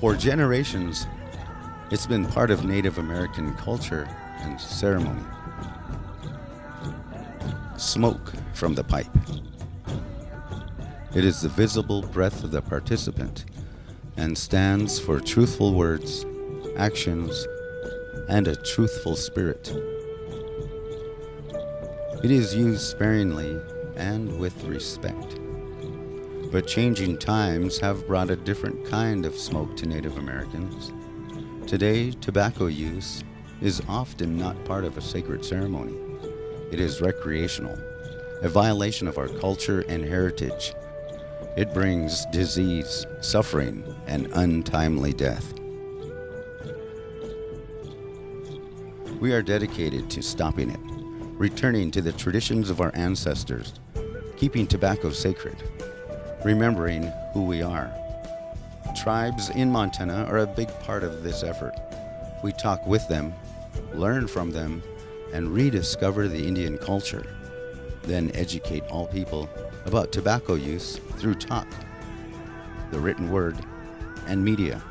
For generations, it's been part of Native American culture and ceremony. Smoke from the pipe. It is the visible breath of the participant and stands for truthful words, actions, and a truthful spirit. It is used sparingly and with respect. But changing times have brought a different kind of smoke to Native Americans. Today, tobacco use is often not part of a sacred ceremony. It is recreational, a violation of our culture and heritage. It brings disease, suffering, and untimely death. We are dedicated to stopping it, returning to the traditions of our ancestors, keeping tobacco sacred, remembering who we are. Tribes in Montana are a big part of this effort. We talk with them, learn from them, and rediscover the Indian culture, then educate all people about tobacco use through talk, the written word, and media.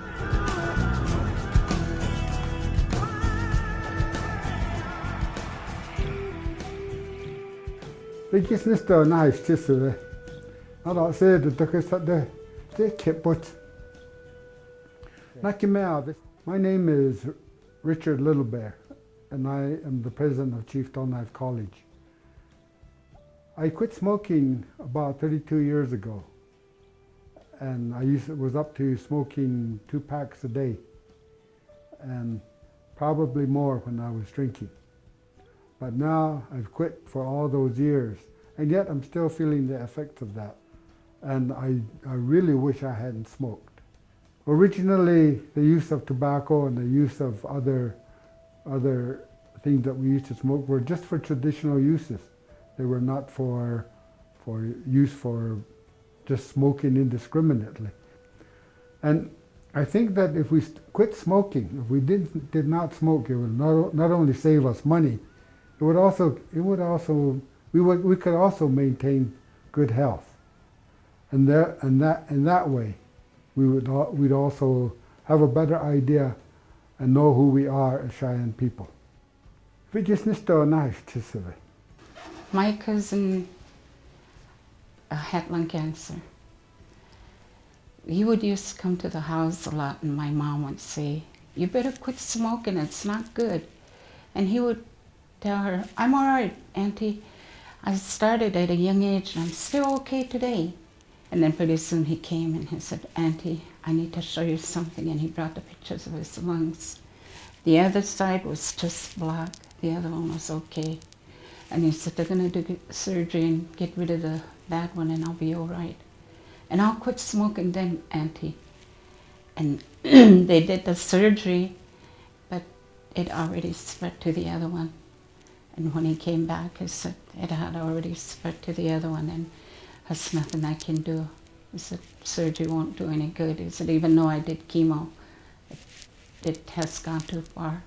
My name is Richard Littlebear, and I am the president of Chief Dull Knife College. I quit smoking about 32 years ago, and I was up to smoking 2 packs a day, and probably more when I was drinking. But now I've quit for all those years, and yet I'm still feeling the effects of that, and I really wish I hadn't smoked. Originally, the use of tobacco and the use of other things that we used to smoke were just for traditional uses. They were not for use for just smoking indiscriminately. And I think that if we quit smoking, if we did not smoke, it would not only save us money, we could also maintain good health. And that way, we'd also have a better idea and know who we are as Cheyenne people. My cousin had lung cancer. He would used to come to the house a lot, and my mom would say, "You better quit smoking, it's not good." And he would tell her, "I'm all right, Auntie. I started at a young age and I'm still okay today." And then pretty soon he came and he said, "Auntie, I need to show you something." And he brought the pictures of his lungs. The other side was just black, the other one was okay. And he said, "They're gonna do surgery and get rid of the bad one and I'll be all right. And I'll quit smoking then, Auntie." And they did the surgery, but it already spread to the other one. And when he came back, he said it had already spread to the other one, and there's nothing I can do. He said, "Surgery won't do any good." He said, "Even though I did chemo, it has gone too far."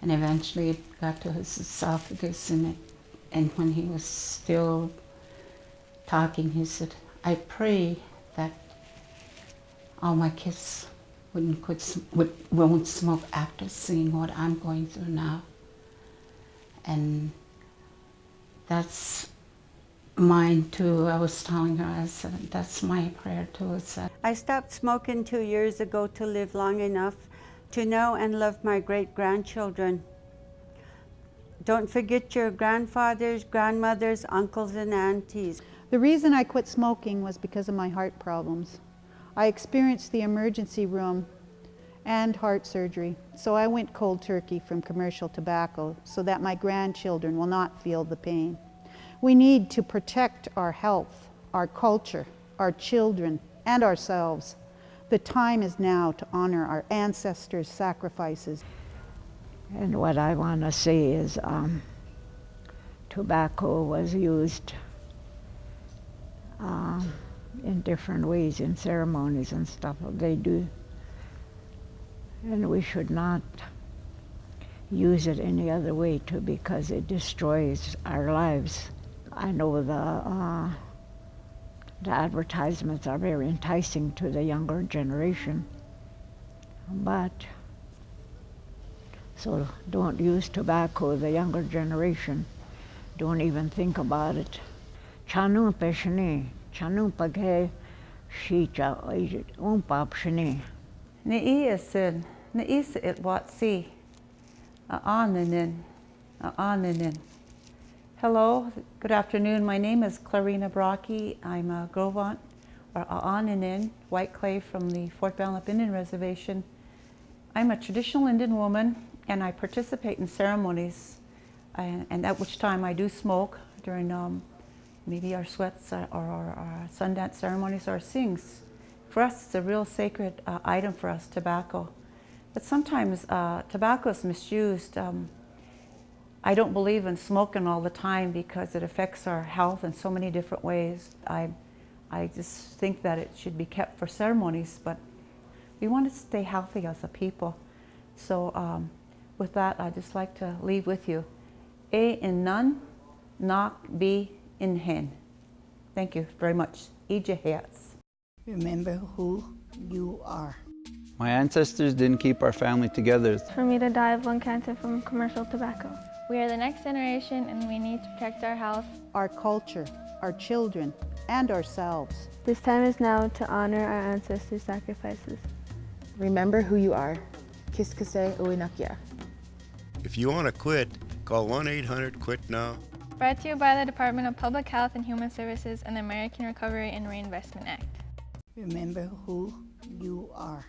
And eventually it got to his esophagus, and when he was still talking, he said, "I pray that all my kids won't smoke after seeing what I'm going through now." And that's mine too. I was telling her, I said, that's my prayer too. I stopped smoking 2 years ago to live long enough to know and love my great-grandchildren. Don't forget your grandfathers, grandmothers, uncles, and aunties. The reason I quit smoking was because of my heart problems. I experienced the emergency room and heart surgery, so I went cold turkey from commercial tobacco so that my grandchildren will not feel the pain. We need to protect our health, our culture, our children, and ourselves. The time is now to honor our ancestors' sacrifices. And what I want to say is tobacco was used in different ways in ceremonies and stuff they do. And we should not use it any other way too, because it destroys our lives. I know the advertisements are very enticing to the younger generation, But, so don't use tobacco, the younger generation. Don't even think about it. Chanun peshni, chanun paghe, shi cha umpap shni. Ne'iasin, ne'isa it watsi, a'ananin, a'ananin. Hello, good afternoon. My name is Clarina Brocky. I'm a Grovant, or A'ananin, white clay from the Fort Dunlop Indian Reservation. I'm a traditional Indian woman, and I participate in ceremonies, and at which time I do smoke during maybe our sweats or our Sundance ceremonies or sings. For us, it's a real sacred item for us, tobacco. But sometimes tobacco is misused. I don't believe in smoking all the time because it affects our health in so many different ways. I just think that it should be kept for ceremonies, but we want to stay healthy as a people. So with that, I'd just like to leave with you. A in none, knock, B in hen. Thank you very much. Ijahats. Remember who you are. My ancestors didn't keep our family together. For me to die of lung cancer from commercial tobacco. We are the next generation and we need to protect our health, our culture, our children, and ourselves. This time is now to honor our ancestors' sacrifices. Remember who you are. Kiskase Uinakia. If you want to quit, call 1-800-QUIT-NOW. brought to you by the Department of Public Health and Human Services and the American Recovery and Reinvestment Act. Remember who you are.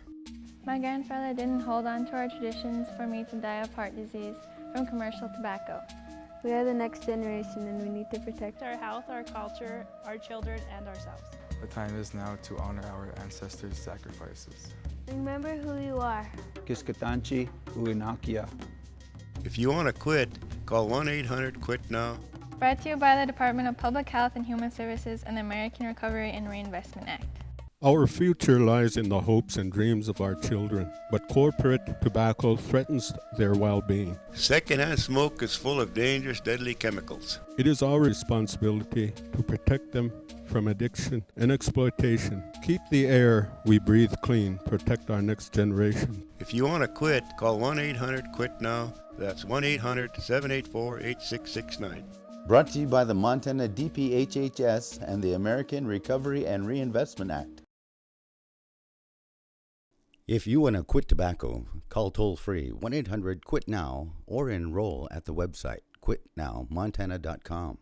My grandfather didn't hold on to our traditions for me to die of heart disease from commercial tobacco. We are the next generation and we need to protect our health, our culture, our children, and ourselves. The time is now to honor our ancestors' sacrifices. Remember who you are. Kiskatanchi Uinakia. If you want to quit, call 1-800-QUIT-NOW. Brought to you by the Department of Public Health and Human Services and the American Recovery and Reinvestment Act. Our future lies in the hopes and dreams of our children, but corporate tobacco threatens their well-being. Secondhand smoke is full of dangerous, deadly chemicals. It is our responsibility to protect them from addiction and exploitation. Keep the air we breathe clean. Protect our next generation. If you want to quit, call 1-800-QUIT-NOW. That's 1-800-784-8669. Brought to you by the Montana DPHHS and the American Recovery and Reinvestment Act. If you want to quit tobacco, call toll-free 1-800-QUIT-NOW or enroll at the website quitnowmontana.com.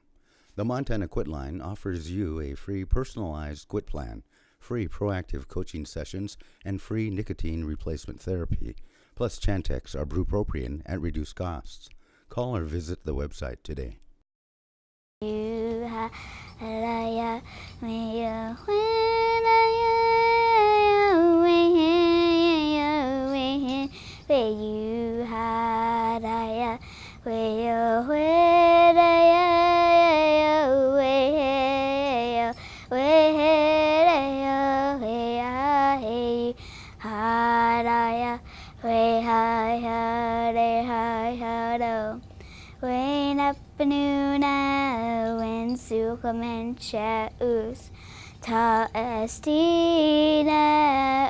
The Montana Quit Line offers you a free personalized quit plan, free proactive coaching sessions, and free nicotine replacement therapy, plus Chantix or bupropion at reduced costs. Call or visit the website today. Sukamanchaus ta estina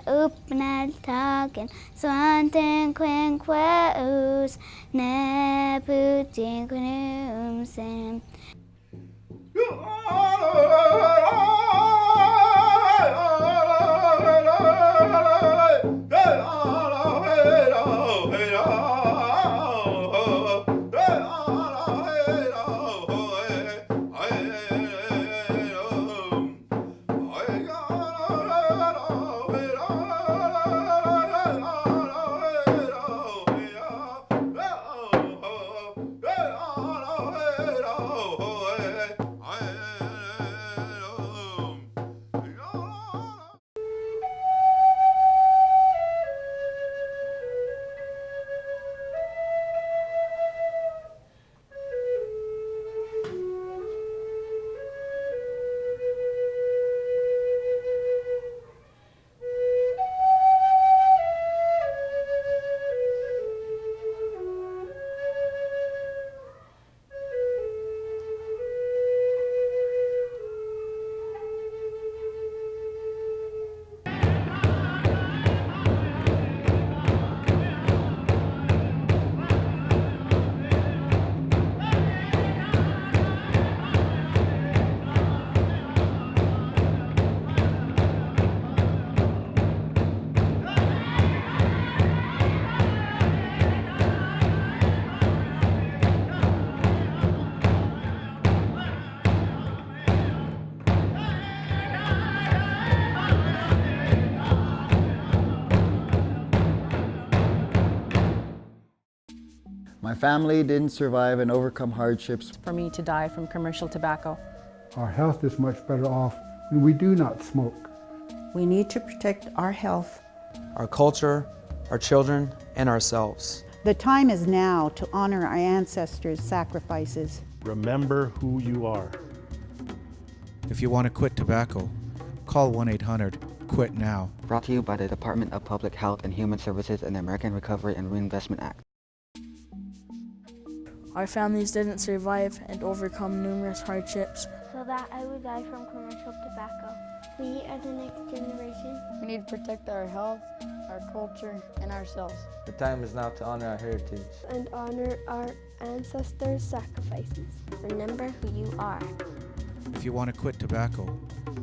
upnal taken swanten quenquaus ne putin quenum sem. My family didn't survive and overcome hardships. For me to die from commercial tobacco. Our health is much better off when we do not smoke. We need to protect our health, our culture, our children, and ourselves. The time is now to honor our ancestors' sacrifices. Remember who you are. If you want to quit tobacco, call 1-800-QUIT-NOW. Brought to you by the Department of Public Health and Human Services and the American Recovery and Reinvestment Act. Our families didn't survive and overcome numerous hardships so that I would die from commercial tobacco. We are the next generation. We need to protect our health, our culture, and ourselves. The time is now to honor our heritage and honor our ancestors' sacrifices. Remember who you are. If you want to quit tobacco,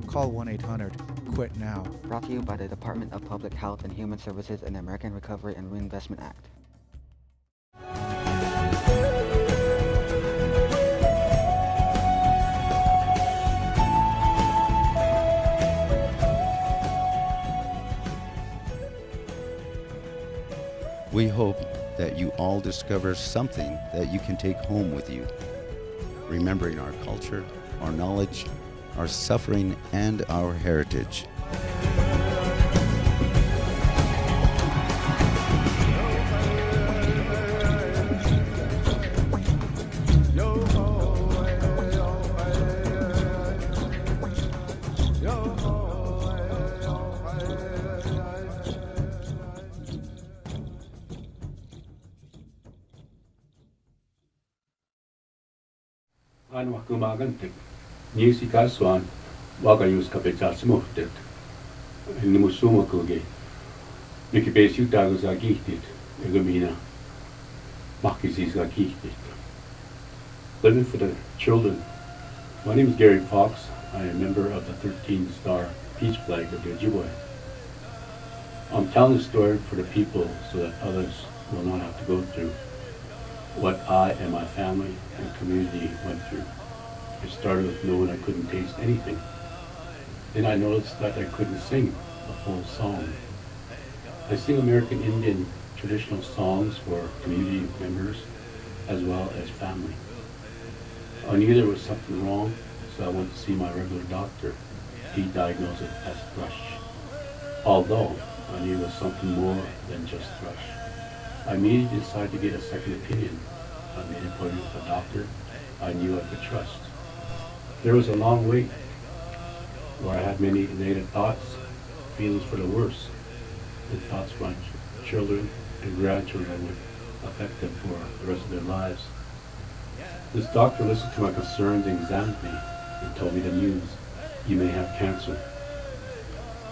call 1-800-QUIT-NOW. Brought to you by the Department of Public Health and Human Services and the American Recovery and Reinvestment Act. We hope that you all discover something that you can take home with you, remembering our culture, our knowledge, our suffering, and our heritage. Anwakkumagantik, Nisikaswan, Wagayus Kapetsasmuhtet, Nimusumakugi, Mikibesi Dagusagihtit, Egumina, Makisisagihtit. Living for the children. My name is Gary Fox. I am a member of the 13-Star Peace Flag of the Ojibwe. I'm telling the story for the people so that others will not have to go through what I and my family and community went through. It started with knowing I couldn't taste anything. Then I noticed that I couldn't sing a full song. I sing American Indian traditional songs for community members as well as family. I knew there was something wrong, so I went to see my regular doctor. He diagnosed it as thrush. Although I knew it was something more than just thrush. I immediately decided to get a second opinion. I made an appointment with a doctor I knew I could trust. There was a long wait where I had many negative thoughts, feelings for the worse, and thoughts for my children and grandchildren that would affect them for the rest of their lives. This doctor listened to my concerns and examined me and told me the news: you may have cancer.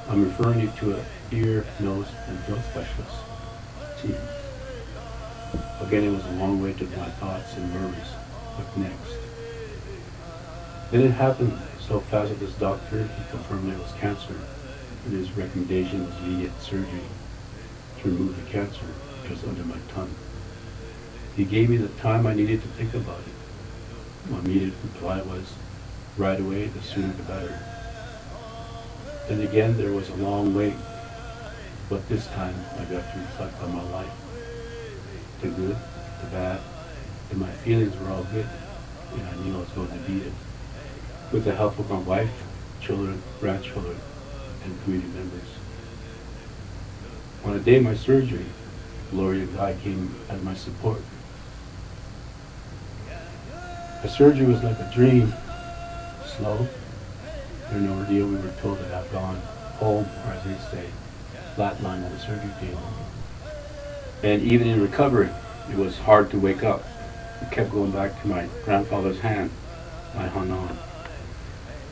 I'm referring you to a ear, nose, and throat specialist. Gee. Again, it was a long way to my thoughts and worries. What next? Then it happened so fast that this doctor, he confirmed it was cancer, and his recommendation was immediate surgery to remove the cancer, which was under my tongue. He gave me the time I needed to think about it. My immediate reply was, right away, the sooner the better. Then again, there was a long wait, but this time I got to reflect on my life. The good, the bad, and my feelings were all good, and I knew I was going to beat it. With the help of my wife, children, grandchildren, and community members. On the day of my surgery, Gloria and Guy came as my support. The surgery was like a dream, slow, and an ordeal. We were told that I've gone home, or as they say, flatline on the surgery table. And even in recovery, it was hard to wake up. I kept going back to my grandfather's hand. I hung on.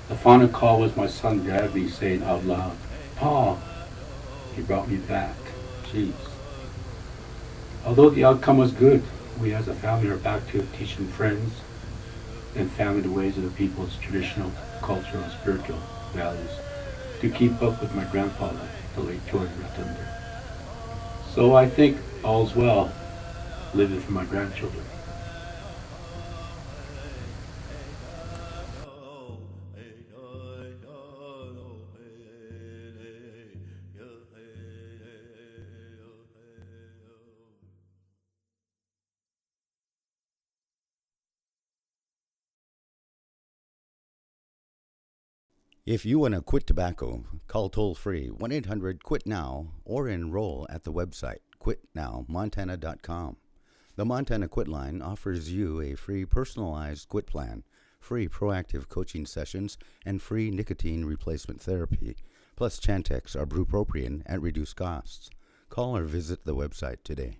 The final call was my son Bradley saying out loud, "Pa." He brought me back. Jeez. Although the outcome was good, we as a family are back to teaching friends and family the ways of the people's traditional, cultural, and spiritual values to keep up with my grandfather, the late George Rotunda. So I think all's well, living for my grandchildren. If you want to quit tobacco, call toll-free 1-800-QUIT-NOW or enroll at the website quitnowmontana.com. The Montana Quit Line offers you a free personalized quit plan, free proactive coaching sessions, and free nicotine replacement therapy, plus Chantix or Bupropion at reduced costs. Call or visit the website today.